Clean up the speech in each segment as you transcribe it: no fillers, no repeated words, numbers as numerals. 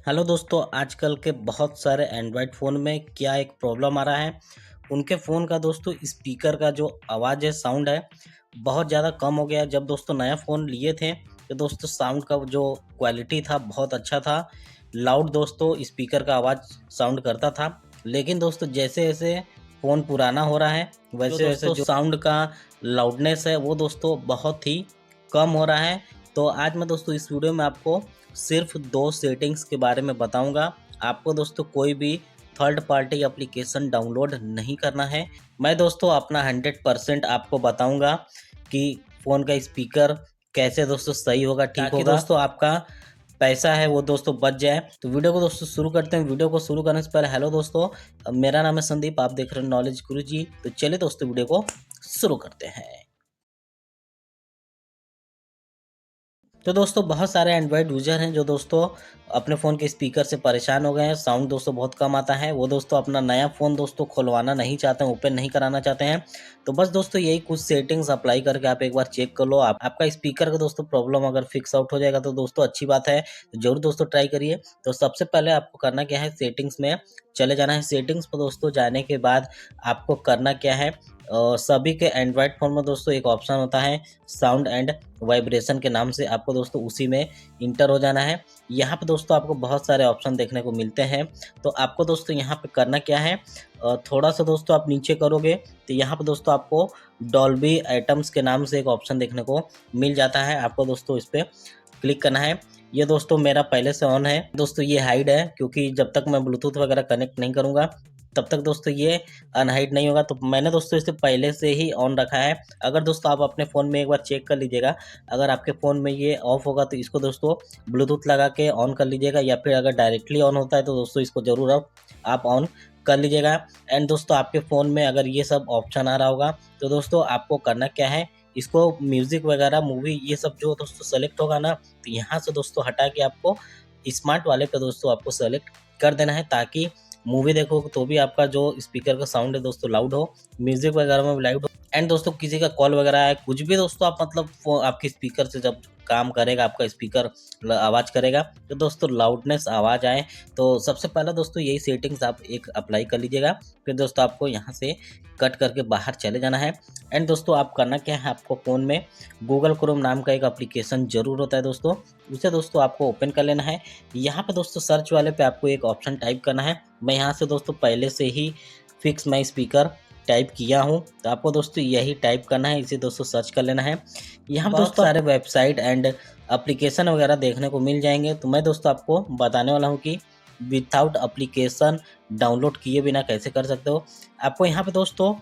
Hello दोस्तों, आजकल के बहुत सारे एंड्रॉयड फ़ोन में क्या एक प्रॉब्लम आ रहा है, उनके फ़ोन का दोस्तों स्पीकर का जो आवाज़ है, साउंड है, बहुत ज़्यादा कम हो गया है। जब दोस्तों नया फ़ोन लिए थे, तो दोस्तों साउंड का जो क्वालिटी था बहुत अच्छा था, लाउड दोस्तों स्पीकर का आवाज़ साउंड करता था। लेकिन दोस्तों जैसे-जैसे फ़ोन पुराना हो रहा है, वैसे-वैसे जो साउंड का लाउडनेस है, वो दोस्तों बहुत ही कम हो रहा है। तो आज मैं दोस्तों इस वीडियो में आपको सिर्फ 2 सेटिंग्स के बारे में बताऊँगा। आपको दोस्तों कोई भी थर्ड पार्टी एप्लीकेशन डाउनलोड नहीं करना है। मैं दोस्तों अपना 100% आपको बताऊँगा कि फ़ोन का स्पीकर कैसे दोस्तों सही होगा, ठीक होगा, दोस्तों आपका पैसा है वो दोस्तों बच जाए। तो वीडियो को दोस्तों शुरू करते हैं। वीडियो को शुरू करने से पहले हेलो दोस्तों, मेरा नाम है संदीप, आप देख रहे हैं नॉलेज गुरुजी। तो चलिए दोस्तों वीडियो को शुरू करते हैं। तो दोस्तों बहुत सारे एंड्रॉयड यूज़र हैं जो दोस्तों अपने फ़ोन के स्पीकर से परेशान हो गए हैं, साउंड दोस्तों बहुत कम आता है। वो दोस्तों अपना नया फ़ोन दोस्तों खुलवाना नहीं चाहते हैं, ओपन नहीं कराना चाहते हैं। तो बस दोस्तों यही कुछ सेटिंग्स अप्लाई करके आप एक बार चेक कर लो। आपका स्पीकर का दोस्तों प्रॉब्लम अगर फिक्स आउट हो जाएगा तो दोस्तों अच्छी बात है, तो ज़रूर दोस्तों ट्राई करिए। तो सबसे पहले आपको करना क्या है, सेटिंग्स में चले जाना है। सेटिंग्स पर दोस्तों जाने के बाद आपको करना क्या है, सभी के एंड्रॉयड फ़ोन में दोस्तों एक ऑप्शन होता है साउंड एंड वाइब्रेशन के नाम से, आपको दोस्तों उसी में इंटर हो जाना है। यहाँ पे दोस्तों आपको बहुत सारे ऑप्शन देखने को मिलते हैं। तो आपको दोस्तों यहाँ पे करना क्या है, थोड़ा-सा दोस्तों आप नीचे करोगे तो यहाँ पे दोस्तों आपको डॉल्बी एटम्स के नाम से एक ऑप्शन देखने को मिल जाता है। आपको दोस्तों इस पे क्लिक करना है। ये दोस्तों मेरा पहले से ऑन है। दोस्तों ये हाइड है क्योंकि जब तक मैं ब्लूटूथ वगैरह कनेक्ट नहीं करूँगा तब तक दोस्तों ये अनहाइड नहीं होगा। तो मैंने दोस्तों इसे पहले से ही ऑन रखा है। अगर दोस्तों आप अपने फ़ोन में एक बार चेक कर लीजिएगा, अगर आपके फ़ोन में ये ऑफ होगा तो इसको दोस्तों ब्लूटूथ लगा के ऑन कर लीजिएगा, या फिर अगर डायरेक्टली ऑन होता है तो दोस्तों इसको ज़रूर आप ऑन कर लीजिएगा। एंड दोस्तों आपके फ़ोन में अगर ये सब ऑप्शन आ रहा होगा तो दोस्तों आपको करना क्या है, इसको म्यूज़िक वगैरह, मूवी, ये सब जो दोस्तों सेलेक्ट होगा ना, तो यहाँ से दोस्तों हटा के आपको स्मार्ट वाले पे दोस्तों आपको सेलेक्ट कर देना है, ताकि मूवी देखोगे तो भी आपका जो स्पीकर का साउंड है दोस्तों लाउड हो, म्यूज़िक वगैरह में भी लाउड हो। एंड दोस्तों किसी का कॉल वगैरह है, कुछ भी दोस्तों आप मतलब आपके स्पीकर से जब काम करेगा, आपका स्पीकर आवाज़ करेगा तो दोस्तों लाउडनेस आवाज़ आए। तो सबसे पहला दोस्तों यही सेटिंग्स आप एक अप्लाई कर लीजिएगा। फिर दोस्तों आपको यहाँ से कट करके बाहर चले जाना है। एंड दोस्तों आप करना क्या है, आपको फ़ोन में गूगल क्रोम नाम का एक एप्लीकेशन ज़रूर होता है दोस्तों, उसे दोस्तों आपको ओपन कर लेना है। यहाँ पे दोस्तों सर्च वाले पे आपको एक ऑप्शन टाइप करना है। मैं यहाँ से दोस्तों पहले से ही फिक्स माई स्पीकर टाइप किया हूँ, तो आपको दोस्तों यही टाइप करना है, इसे दोस्तों सर्च कर लेना है। यहाँ पे दोस्तों सारे वेबसाइट एंड एप्लीकेशन वगैरह देखने को मिल जाएंगे। तो मैं दोस्तों आपको बताने वाला हूँ कि विदाउट एप्लीकेशन डाउनलोड किए बिना कैसे कर सकते हो। आपको यहाँ पे दोस्तों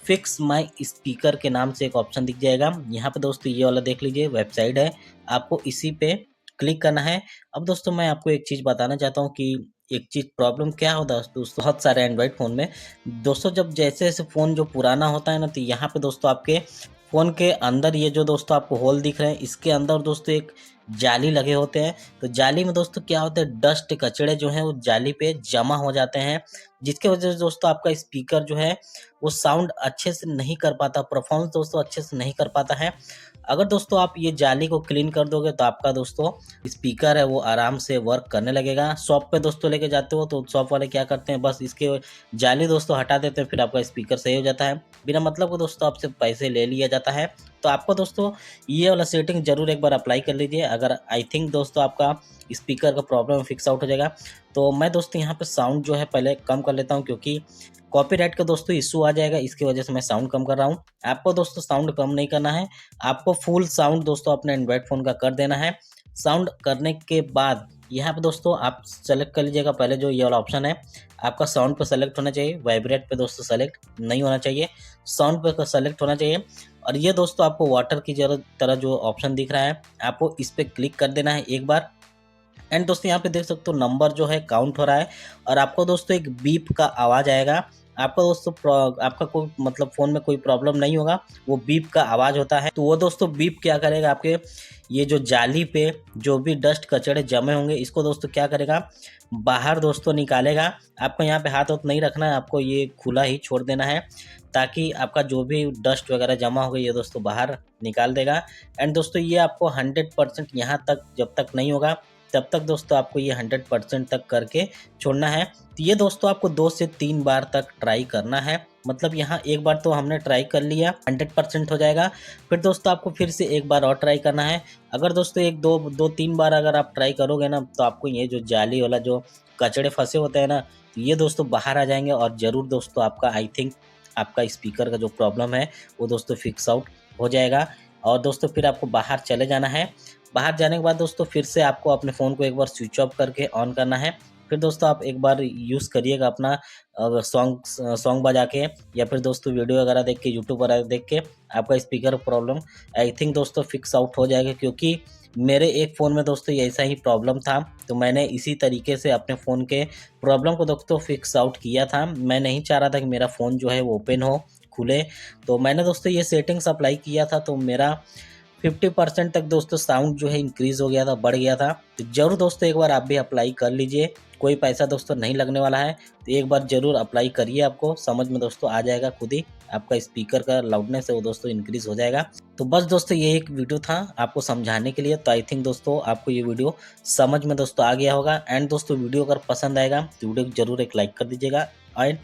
फिक्स माई स्पीकर के नाम से एक ऑप्शन दिख जाएगा। यहाँ पे दोस्तों ये वाला देख लीजिए, वेबसाइट है, आपको इसी पे क्लिक करना है। अब दोस्तों मैं आपको एक चीज़ बताना चाहता हूँ कि एक चीज़ प्रॉब्लम क्या होता है दोस्तों, बहुत सारे एंड्रॉयड फ़ोन में दोस्तों जब जैसे-जैसे फ़ोन जो पुराना होता है ना, तो यहाँ पे दोस्तों आपके फ़ोन के अंदर ये जो दोस्तों आपको होल दिख रहे हैं, इसके अंदर दोस्तों एक जाली लगे होते हैं। तो जाली में दोस्तों क्या होता है, डस्ट कचड़े जो हैं वो जाली पे जमा हो जाते हैं, जिसकी वजह से दोस्तों आपका स्पीकर जो है वो साउंड अच्छे से नहीं कर पाता, परफॉर्मेंस दोस्तों अच्छे से नहीं कर पाता है। अगर दोस्तों आप ये जाली को क्लीन कर दोगे तो आपका दोस्तों स्पीकर है वो आराम से वर्क करने लगेगा। शॉप पे दोस्तों लेके जाते हो तो शॉप वाले क्या करते हैं, बस इसके जाली दोस्तों हटा देते हैं, फिर आपका स्पीकर सही हो जाता है। बिना मतलब के दोस्तों आपसे पैसे ले लिया जाता है। तो आपको दोस्तों ये वाला सेटिंग ज़रूर एक बार अप्लाई कर लीजिए, अगर आई थिंक दोस्तों आपका स्पीकर का प्रॉब्लम फिक्स आउट हो जाएगा। तो मैं दोस्तों यहाँ पे साउंड जो है पहले कम कर लेता हूँ, क्योंकि कॉपीराइट का दोस्तों इश्यू आ जाएगा, इसकी वजह से मैं साउंड कम कर रहा हूँ। आपको दोस्तों साउंड कम नहीं करना है, आपको फुल साउंड दोस्तों अपने एंड्रॉयड फ़ोन का कर देना है। साउंड करने के बाद यहाँ पे दोस्तों आप सेलेक्ट कर लीजिएगा, पहले जो ये वाला ऑप्शन है आपका साउंड पे सेलेक्ट होना चाहिए, वाइब्रेट पे दोस्तों सेलेक्ट नहीं होना चाहिए, साउंड पे सेलेक्ट होना चाहिए। और ये दोस्तों आपको वाटर की तरह जो ऑप्शन दिख रहा है, आपको इस पे क्लिक कर देना है एक बार। एंड दोस्तों यहाँ पे देख सकते हो नंबर जो है काउंट हो रहा है, और आपको दोस्तों एक बीप का आवाज़ आएगा। आपका दोस्तों आपका कोई मतलब फ़ोन में कोई प्रॉब्लम नहीं होगा, वो बीप का आवाज़ होता है। तो वो दोस्तों बीप क्या करेगा, आपके ये जो जाली पे जो भी डस्ट कचड़े जमे होंगे इसको दोस्तों क्या करेगा, बाहर दोस्तों निकालेगा। आपको यहाँ पे हाथ वथ नहीं रखना है, आपको ये खुला ही छोड़ देना है, ताकि आपका जो भी डस्ट वगैरह जमा होगा ये दोस्तों बाहर निकाल देगा। एंड दोस्तों ये आपको 100% यहाँ तक जब तक नहीं होगा तब तक दोस्तों आपको ये 100% तक करके छोड़ना है। तो ये दोस्तों आपको 2 से 3 बार तक ट्राई करना है। मतलब यहाँ एक बार तो हमने ट्राई कर लिया, 100% हो जाएगा। फिर दोस्तों आपको फिर से एक बार और ट्राई करना है। अगर दोस्तों 1-2-3 बार अगर आप ट्राई करोगे ना, तो आपको ये जो जाली वाला जो कचड़े फँसे होते हैं ना, तो ये दोस्तों बाहर आ जाएँगे और ज़रूर दोस्तों आपका आई थिंक आपका स्पीकर का जो प्रॉब्लम है, वो दोस्तों फिक्स आउट हो जाएगा। और दोस्तों फिर आपको बाहर चले जाना है। बाहर जाने के बाद दोस्तों फिर से आपको अपने फ़ोन को एक बार स्विच ऑफ करके ऑन करना है। फिर दोस्तों आप एक बार यूज़ करिएगा अपना सॉन्ग बजा के, या फिर दोस्तों वीडियो वगैरह देख के, यूट्यूब वगैरह देख के आपका स्पीकर प्रॉब्लम आई थिंक दोस्तों फिक्स आउट हो जाएगा। क्योंकि मेरे एक फ़ोन में दोस्तों ये ऐसा ही प्रॉब्लम था, तो मैंने इसी तरीके से अपने फ़ोन के प्रॉब्लम को दोस्तों फिक्स आउट किया था। मैं नहीं चाह रहा था कि मेरा फ़ोन जो है वो ओपन हो, खुले। तो मैंने दोस्तों ये सेटिंग्स अप्लाई किया था, तो मेरा 50% तक दोस्तों साउंड जो है इंक्रीज़ हो गया था, बढ़ गया था। तो ज़रूर दोस्तों एक बार आप भी अप्लाई कर लीजिए, कोई पैसा दोस्तों नहीं लगने वाला है। तो एक बार ज़रूर अप्लाई करिए, आपको समझ में दोस्तों आ जाएगा खुद ही। आपका स्पीकर का लाउडनेस है वो दोस्तों इंक्रीज़ हो जाएगा। तो बस दोस्तों ये एक वीडियो था आपको समझाने के लिए। तो आई थिंक दोस्तों आपको ये वीडियो समझ में दोस्तों आ गया होगा। एंड दोस्तों वीडियो अगर पसंद आएगा तो वीडियो को ज़रूर एक लाइक कर दीजिएगा। एंड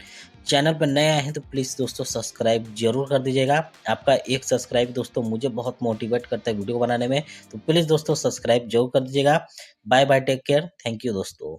चैनल पर नए आए हैं तो प्लीज़ दोस्तों सब्सक्राइब ज़रूर कर दीजिएगा। आपका एक सब्सक्राइब दोस्तों मुझे बहुत मोटिवेट करता है वीडियो बनाने में। तो प्लीज़ दोस्तों सब्सक्राइब ज़रूर कर दीजिएगा। Bye bye, take care, thank you दोस्तों।